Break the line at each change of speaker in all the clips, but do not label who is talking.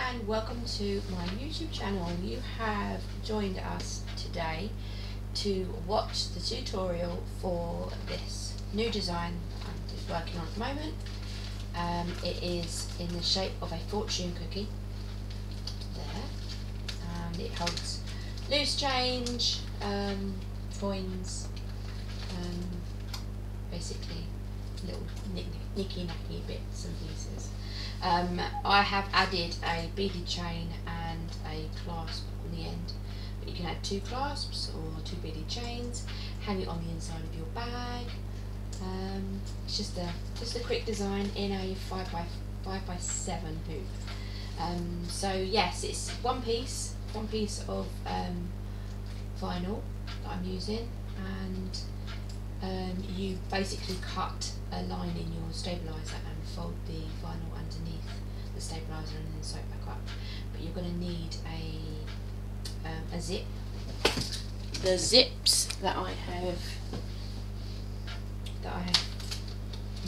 and welcome to my YouTube channel. You have joined us today to watch the tutorial for this new design I'm just working on at the moment. It is in the shape of a fortune cookie there, and it holds loose change, coins, basically little nicky-nacky bits and pieces. I have added a beaded chain and a clasp on the end, but you can add 2 clasps or 2 beaded chains, hang it on the inside of your bag. It's just a quick design in a 5x7 hoop. So yes, it's one piece of vinyl that I'm using, and you basically cut a line in your stabiliser and fold the vinyl underneath the stabiliser and then sew it back up. But you're going to need a zip. The zips that I have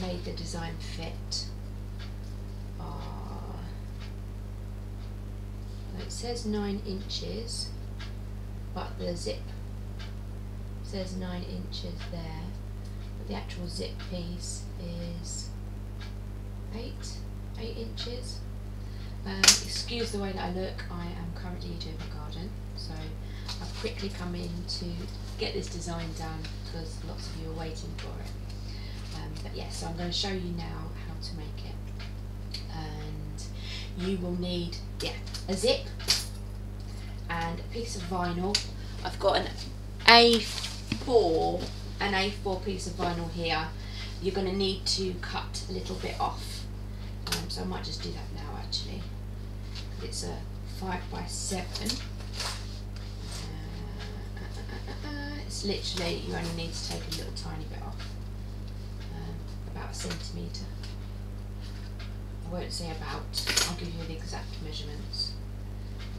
made the design fit are, it says 9 inches, but the zip says 9 inches there, but the actual zip piece is 8 inches. Excuse the way that I look, I am currently doing my garden, so I've quickly come in to get this design done because lots of you are waiting for it. But yes, so I'm going to show you now how to make it. And you will need a zip and a piece of vinyl. I've got an A4 piece of vinyl here. You're going to need to cut a little bit off, so I might just do that now actually, because it's a 5x7. It's literally, you only need to take a little tiny bit off, about 1 centimetre. I won't say about, I'll give you the exact measurements.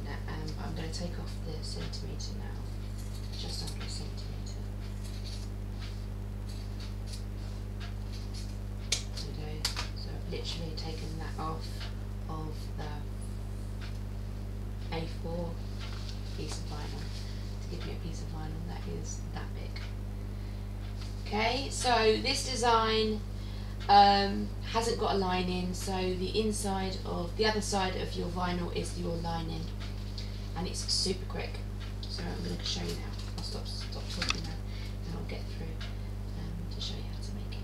But I'm going to take off the centimetre now, just under 1 centimetre. Okay, so I've literally taken that off of the A4 piece of vinyl to give you a piece of vinyl that is that big. Okay, so this design hasn't got a lining, so the inside of the other side of your vinyl is your lining, and it's super quick. So I'm going to show you now. I'll stop talking now, and I'll get through to show you how to make it.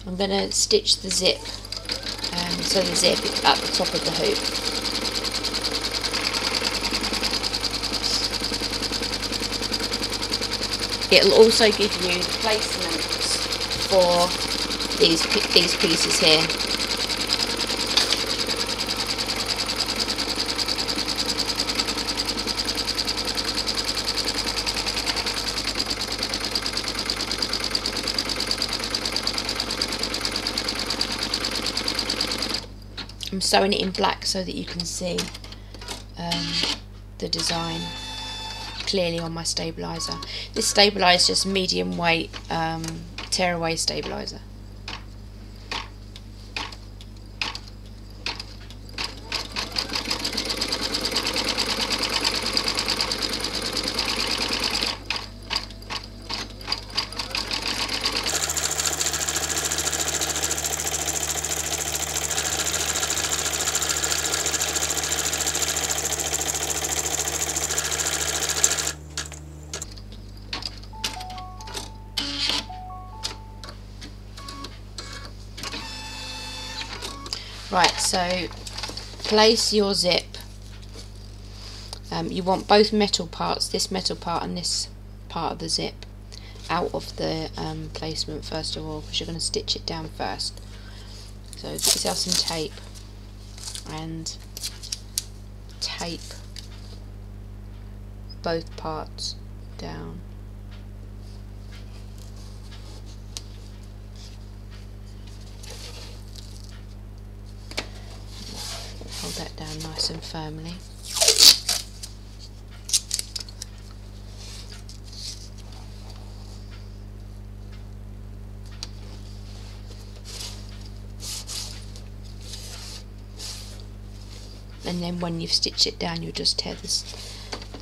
I'm going to stitch the zip, so the zip is at the top of the hoop. It'll also give you the placements for these pieces here. I'm sewing it in black so that you can see the design clearly on my stabiliser. This stabiliser is just medium weight tearaway stabiliser. Right, so place your zip. You want both metal parts, this metal part and this part of the zip, out of the placement first of all, because you're going to stitch it down first. So get yourself some tape and tape both parts down. Hold that down nice and firmly. and then when you've stitched it down you'll just tear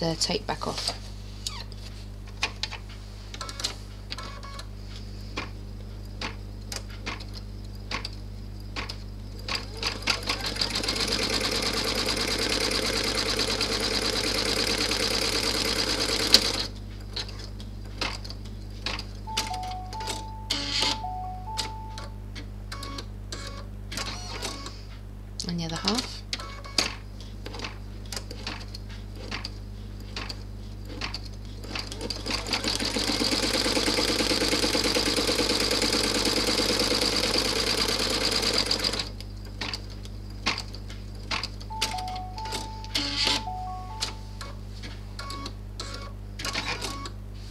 the tape back off. And the other half.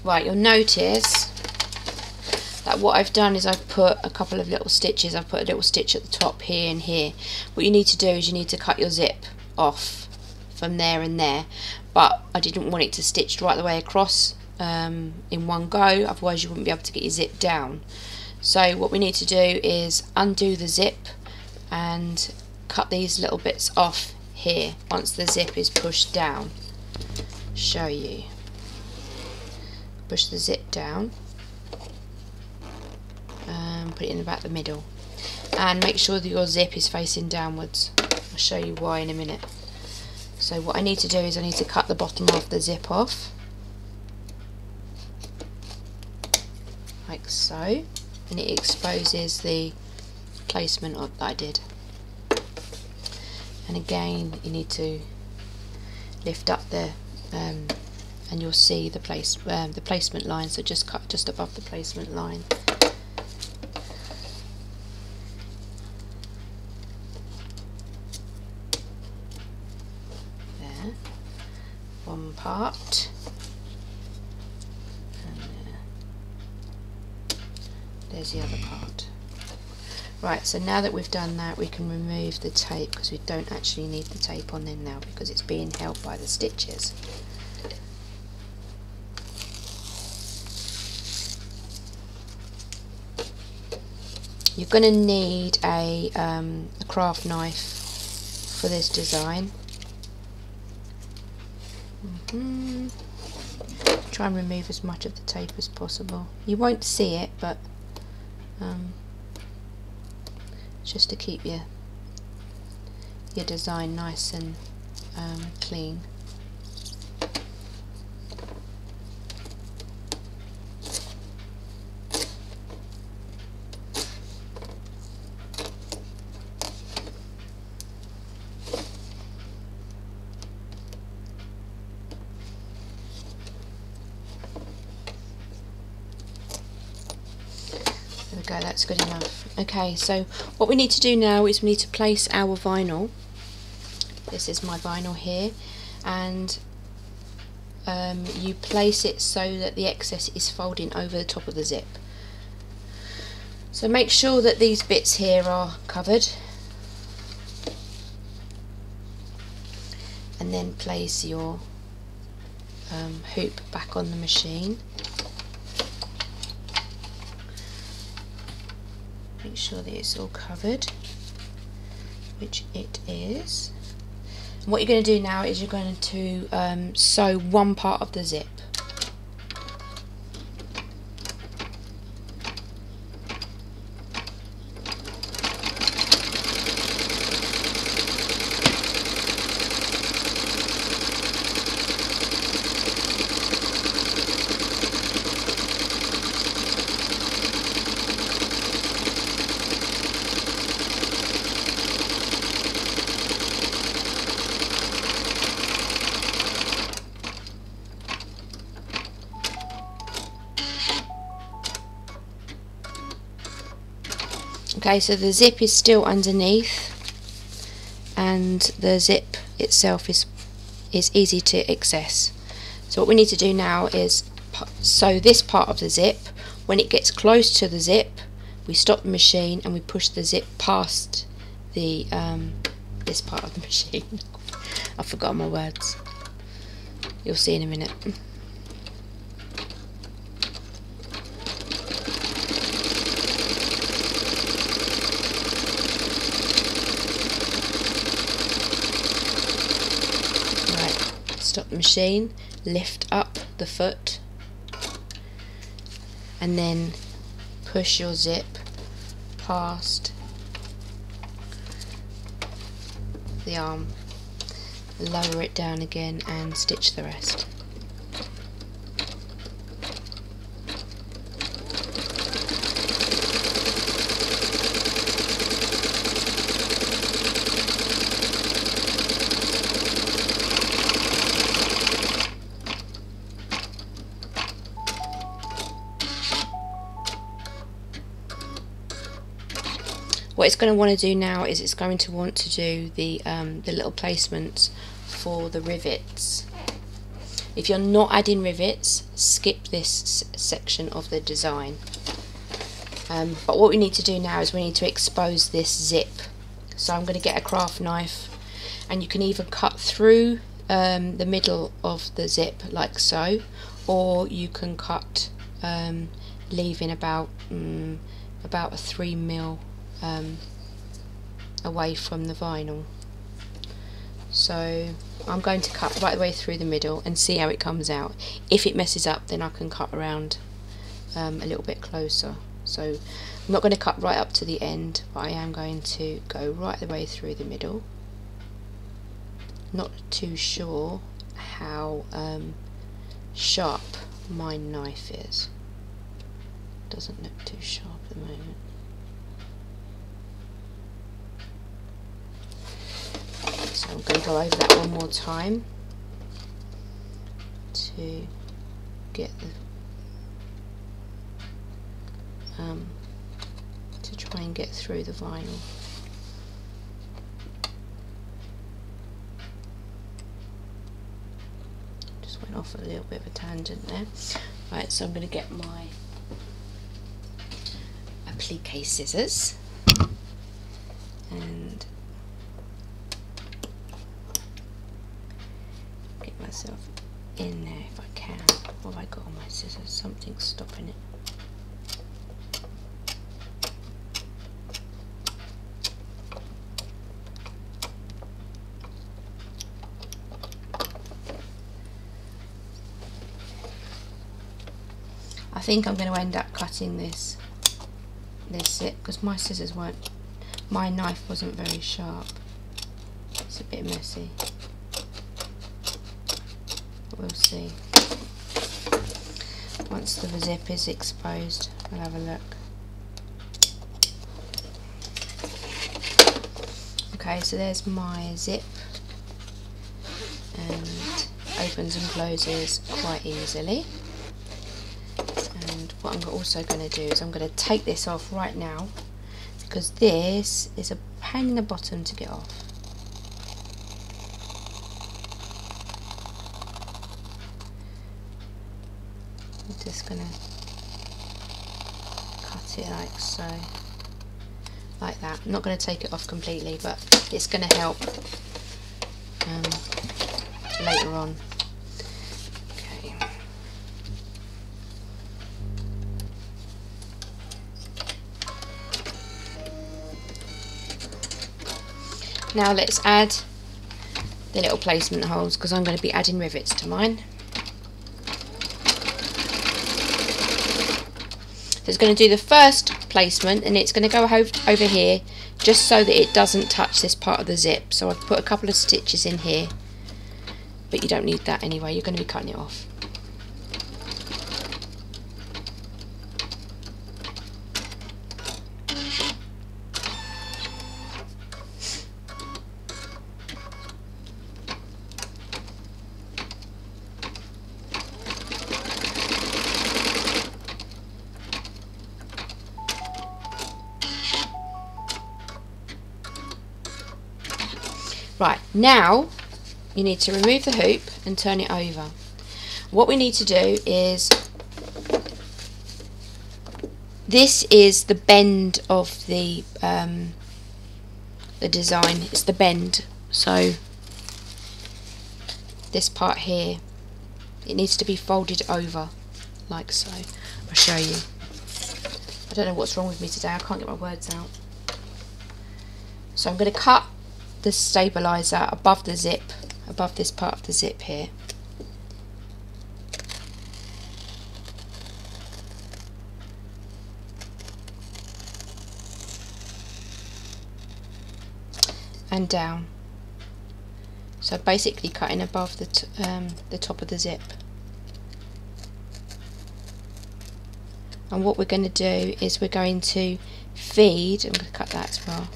Right, you'll notice that what I've done is I've put a couple of little stitches. I've put a little stitch at the top here and here. What you need to do is you need to cut your zip off from there and there, but I didn't want it to stitch right the way across in one go, otherwise you wouldn't be able to get your zip down. So what we need to do is undo the zip and cut these little bits off here once the zip is pushed down. Show you. Push the zip down and put it in about the middle, and make sure that your zip is facing downwards. I'll show you why in a minute. So what I need to do is I need to cut the bottom of the zip off like so, and it exposes the placement that I did. And again you need to lift up the and you'll see the placement line, so just cut just above the placement line. There, one part, and there's the other part. Right, so now that we've done that, we can remove the tape, because we don't actually need the tape on there now because it's being held by the stitches. You're going to need a craft knife for this design. Try and remove as much of the tape as possible. You won't see it, but just to keep your design nice and clean. There we go, that's good enough. Okay, so what we need to do now is we need to place our vinyl. This is my vinyl here, and you place it so that the excess is folding over the top of the zip. So make sure that these bits here are covered, and then place your hoop back on the machine. Make sure that it's all covered, which it is. And what you're going to do now is you're going to sew one part of the zip. Okay, so the zip is still underneath, and the zip itself is easy to access. So what we need to do now is sew this part of the zip. When it gets close to the zip, we stop the machine and we push the zip past the this part of the machine. I've forgotten my words. You'll see in a minute. the machine, lift up the foot, and then push your zip past the arm, lower it down again and stitch the rest. What it's going to want to do now is it's going to want to do the little placements for the rivets. If you're not adding rivets, skip this section of the design. But what we need to do now is we need to expose this zip. So I'm going to get a craft knife, and you can either cut through the middle of the zip like so, or you can cut leaving about a 3mm away from the vinyl. So I'm going to cut right the way through the middle and see how it comes out. If it messes up, then I can cut around a little bit closer. So I'm not going to cut right up to the end, but I am going to go right the way through the middle. Not too sure how sharp my knife is. Doesn't look too sharp at the moment. So I'm going to go over that one more time to get the to try and get through the vinyl. Just went off a little bit of a tangent there. Right, so I'm going to get my applique scissors and get myself in there if I can. What have I got on my scissors? Something's stopping it. I think I'm going to end up cutting this zip because my scissors weren't, my knife wasn't very sharp. It's a bit messy. But we'll see. Once the zip is exposed, we'll have a look. Okay, so there's my zip, and opens and closes quite easily. And what I'm also going to do is I'm going to take this off right now, because this is a pain in the bottom to get off. I'm just going to cut it like so, like that. I'm not going to take it off completely, but it's going to help later on. Okay. Now let's add the little placement holes, because I'm going to be adding rivets to mine. So it's going to do the first placement, and it's going to go over here just so that it doesn't touch this part of the zip. So I've put a couple of stitches in here, but you don't need that anyway, you're going to be cutting it off. Right, now you need to remove the hoop and turn it over. What we need to do is, this is the bend of the design. It's the bend. So this part here, it needs to be folded over like so. I'll show you. I don't know what's wrong with me today. I can't get my words out. So I'm going to cut the stabilizer above the zip, above this part of the zip here, and down. So basically cutting above the top of the zip. And what we're going to do is we're going to feed, I'm going to cut that as well,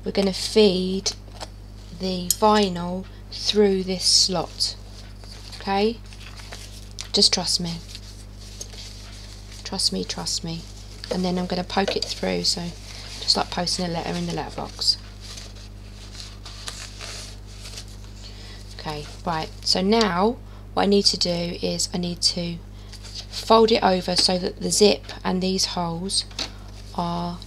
we're going to feed the vinyl through this slot. Okay? Just trust me. Trust me, trust me. And then I'm going to poke it through, so just like posting a letter in the letterbox. Okay, right, so now what I need to do is I need to fold it over so that the zip and these holes are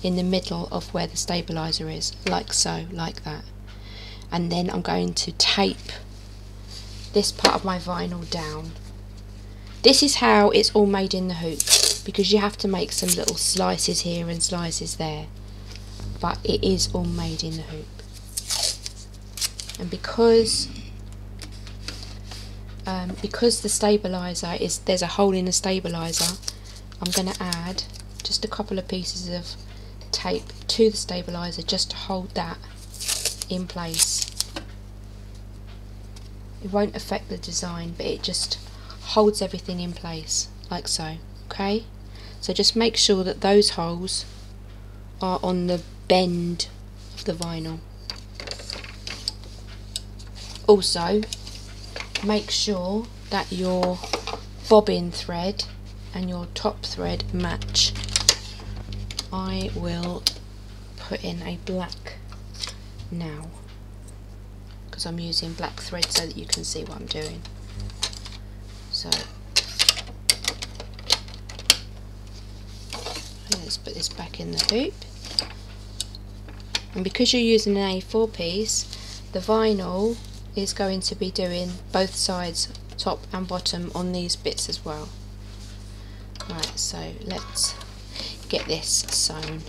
in the middle of where the stabilizer is, like so, like that. And then I'm going to tape this part of my vinyl down. This is how it's all made in the hoop, because you have to make some little slices here and slices there, but it is all made in the hoop. And because the stabilizer is, there's a hole in the stabilizer, I'm going to add just a couple of pieces of tape to the stabilizer just to hold that in place. It won't affect the design, but it just holds everything in place, like so. Okay, so just make sure that those holes are on the bend of the vinyl. Also, make sure that your bobbin thread and your top thread match. I will put in a black now, because I'm using black thread so that you can see what I'm doing. So let's put this back in the hoop. And because you're using an A4 piece, the vinyl is going to be doing both sides, top and bottom, on these bits as well. Right, so let's get this sewn.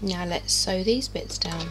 Now let's sew these bits down.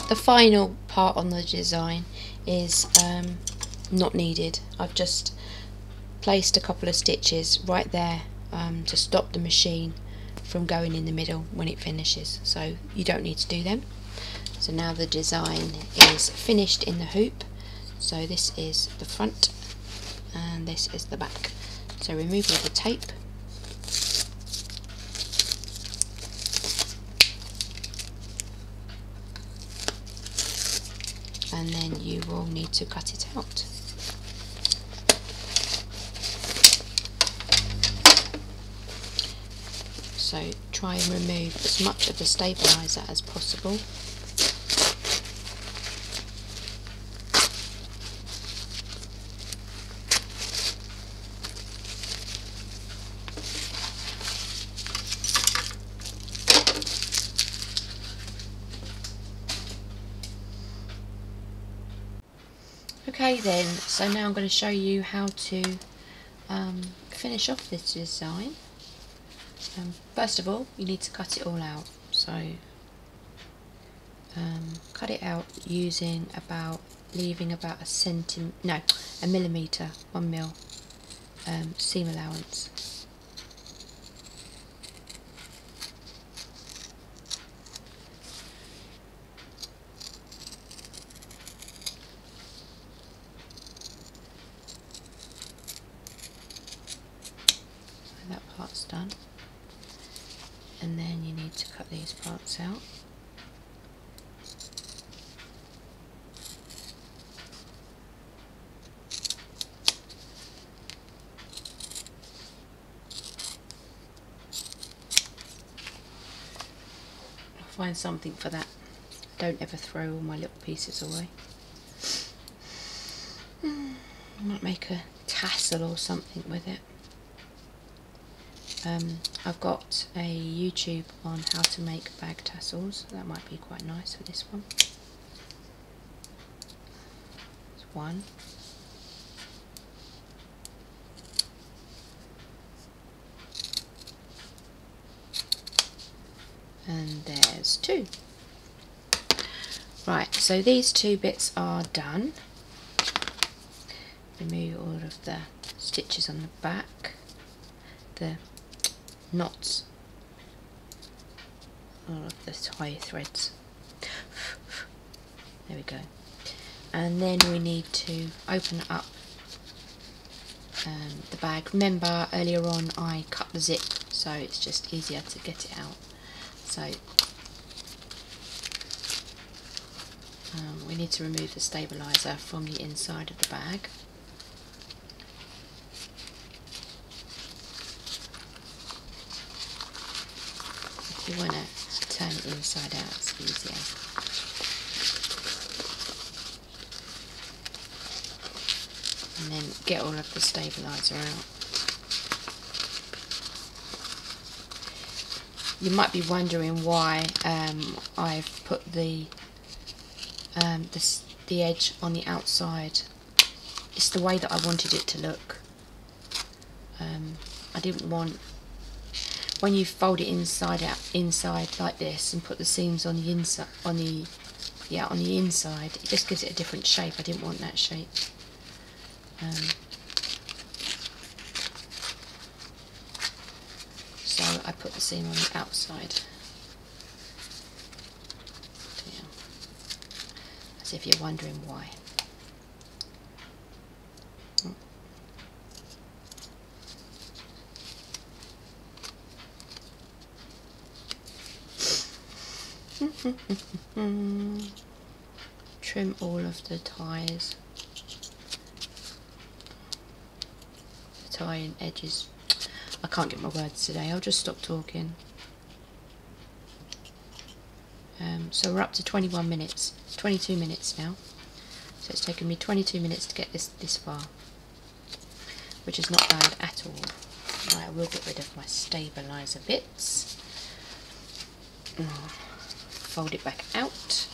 The final part on the design is not needed. I've just placed a couple of stitches right there to stop the machine from going in the middle when it finishes, so you don't need to do them. So now the design is finished in the hoop. So this is the front and this is the back. So remove all the tape. and then you will need to cut it out. So try and remove as much of the stabiliser as possible. Okay then, so now I'm going to show you how to finish off this design. First of all, you need to cut it all out. So cut it out using leaving about a millimetre, 1 mil seam allowance. That part's done, and then you need to cut these parts out. I'll find something for that. I don't ever throw all my little pieces away. I might make a tassel or something with it. I've got a YouTube on how to make bag tassels. That might be quite nice for this one. There's one. And there's two. Right, so these two bits are done. Remove all of the stitches on the back, the knots, all of the tie threads. There we go. And then we need to open up the bag. Remember earlier on I cut the zip, so it's just easier to get it out. So we need to remove the stabiliser from the inside of the bag. If you want to turn it inside out, it's easier. And then get all of the stabiliser out. You might be wondering why I've put the edge on the outside. It's the way that I wanted it to look. I didn't want, when you fold it inside like this and put the seams on the inside, on the inside, it just gives it a different shape. I didn't want that shape. So I put the seam on the outside. Yeah. As if you're wondering why. Trim all of the ties, the tie-in edges. I can't get my words today, I'll just stop talking. So we're up to 21 minutes, 22 minutes now. So it's taken me 22 minutes to get this far, which is not bad at all. Right, I will get rid of my stabiliser bits. Fold it back out.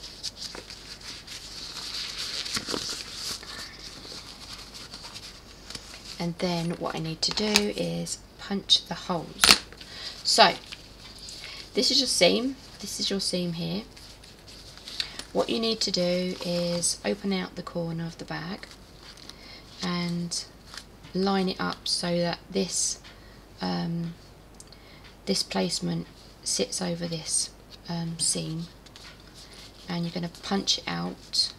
And then what I need to do is punch the holes. So this is your seam. This is your seam here. What you need to do is open out the corner of the bag and line it up so that this this placement sits over this seam, and you're going to punch it out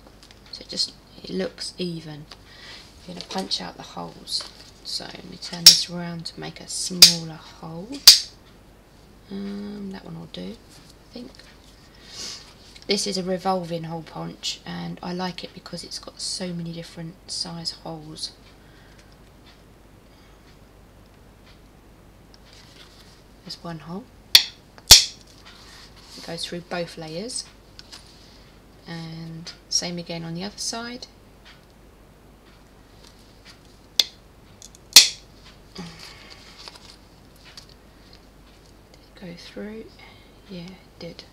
so it looks even. You're going to punch out the holes. So let me turn this around to make a smaller hole. That one will do, I think. This is a revolving hole punch, and I like it because it's got so many different size holes. There's one hole. It goes through both layers, and same again on the other side. Did it go through? Yeah, it did.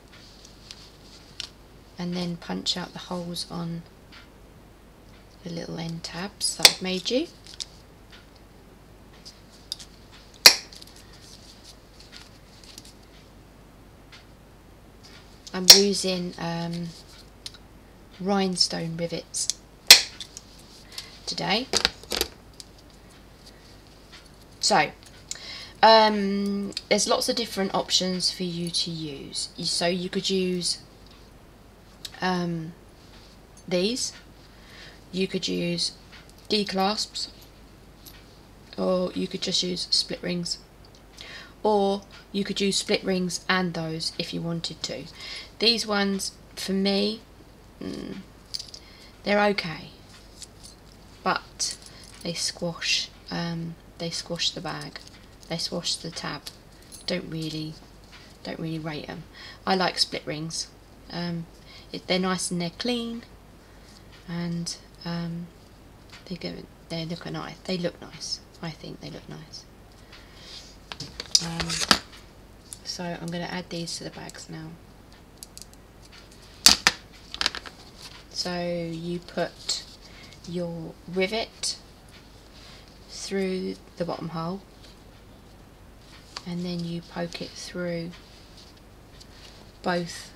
And then punch out the holes on the little end tabs that I've made you. I'm using rhinestone rivets today. So there's lots of different options for you to use. So you could use these, you could use D-clasps, or you could just use split rings, or you could use split rings and those if you wanted to. These ones, for me, they're okay, but they squash the bag, they squash the tab. Don't really rate them. I like split rings. They're nice and they're clean, and they look nice. They look nice. I think they look nice. So I'm going to add these to the bags now. So you put your rivet through the bottom hole, and then you poke it through both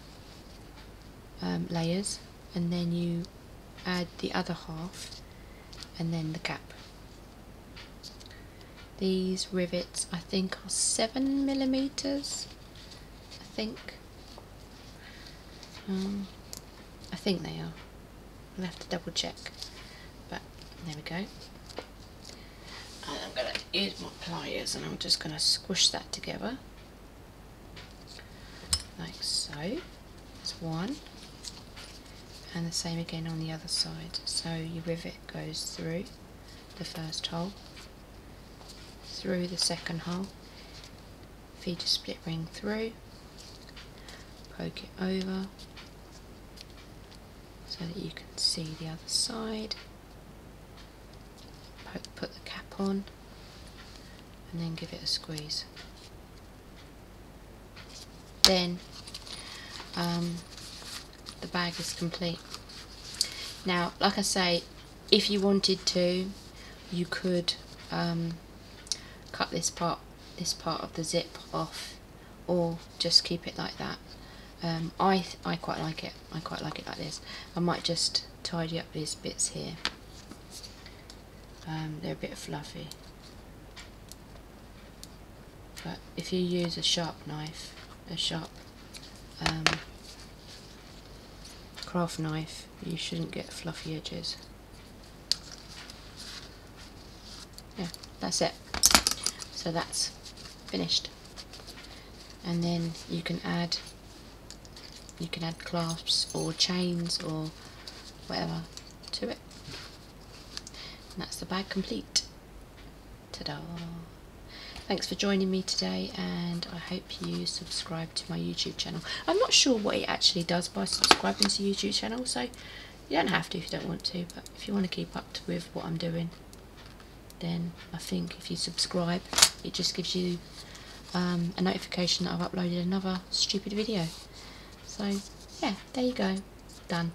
layers, and then you add the other half, and then the cap. These rivets I think are 7mm. I think they are. I'll have to double check, but there we go. And I'm going to use my pliers, and I'm just going to squish that together like so. There's one, and the same again on the other side. So your rivet goes through the first hole, through the second hole, feed your split ring through, poke it over so that you can see the other side, put the cap on, and then give it a squeeze. Then the bag is complete. Now, like I say, if you wanted to, you could cut this part of the zip off, or just keep it like that. I quite like it. I quite like it like this. I might just tidy up these bits here. They're a bit fluffy, but if you use a sharp knife, a sharp craft knife, you shouldn't get fluffy edges. Yeah, that's it. So that's finished, and then you can add clasps or chains or whatever to it, and that's the bag complete. Ta-da! Thanks for joining me today, and I hope you subscribe to my YouTube channel. I'm not sure what it actually does by subscribing to YouTube channel, so you don't have to if you don't want to, but if you want to keep up with what I'm doing, then I think if you subscribe, it just gives you a notification that I've uploaded another stupid video. So yeah, there you go, done.